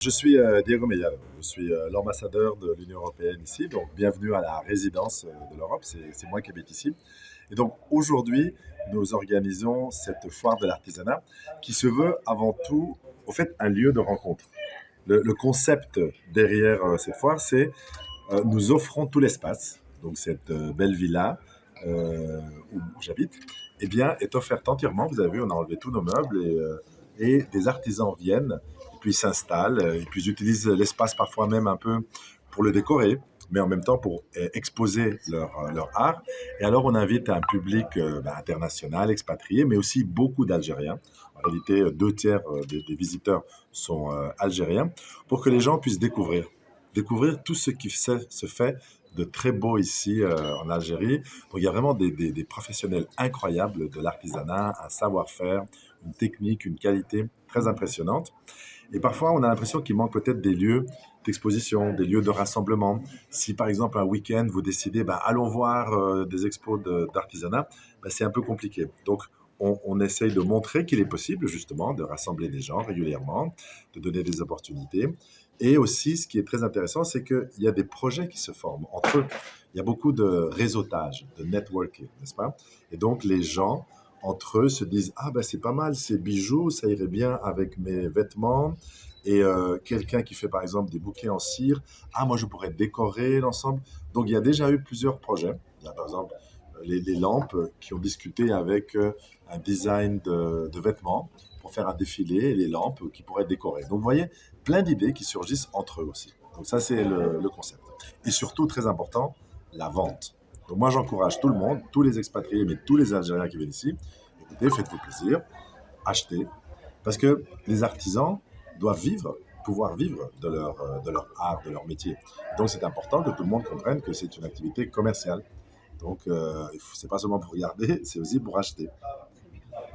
Je suis Diego Mellado, je suis l'ambassadeur de l'Union européenne ici, donc bienvenue à la résidence de l'Europe, c'est moi qui habite ici. Et donc aujourd'hui, nous organisons cette foire de l'artisanat qui se veut avant tout, au fait, un lieu de rencontre. Le concept derrière cette foire, c'est nous offrons tout l'espace, donc cette belle villa où j'habite, eh bien, est offerte entièrement. Vous avez vu, on a enlevé tous nos meubles et des artisans viennent, et puis s'installent, et puis ils utilisent l'espace parfois même un peu pour le décorer, mais en même temps pour exposer leur art. Et alors, on invite un public international, expatrié, mais aussi beaucoup d'Algériens. En réalité, deux tiers des visiteurs sont algériens, pour que les gens puissent découvrir tout ce qui se fait de très beau ici en Algérie. Donc il y a vraiment des professionnels incroyables de l'artisanat, un savoir-faire, une technique, une qualité très impressionnante. Et parfois, on a l'impression qu'il manque peut-être des lieux d'exposition, des lieux de rassemblement. Si par exemple un week-end, vous décidez, ben, allons voir des expos d'artisanat, ben, c'est un peu compliqué. Donc on essaye de montrer qu'il est possible justement de rassembler des gens régulièrement, de donner des opportunités. Et aussi, ce qui est très intéressant, c'est qu'il y a des projets qui se forment entre eux. Il y a beaucoup de réseautage, de networking, n'est-ce pas? Et donc les gens entre eux se disent ah ben c'est pas mal ces bijoux, ça irait bien avec mes vêtements. Et quelqu'un qui fait par exemple des bouquets en cire, ah moi je pourrais décorer l'ensemble. Donc il y a déjà eu plusieurs projets. Il y a par exemple les lampes qui ont discuté avec un design de vêtements pour faire un défilé et les lampes qui pourraient décorer. Donc vous voyez, plein d'idées qui surgissent entre eux aussi. Donc ça c'est le concept. Et surtout très important, la vente. Donc moi j'encourage tout le monde, tous les expatriés, mais tous les Algériens qui viennent ici, écoutez, faites-vous plaisir, achetez, parce que les artisans doivent vivre, pouvoir vivre de leur art, de leur métier. Donc c'est important que tout le monde comprenne que c'est une activité commerciale. Donc c'est pas seulement pour regarder, c'est aussi pour acheter.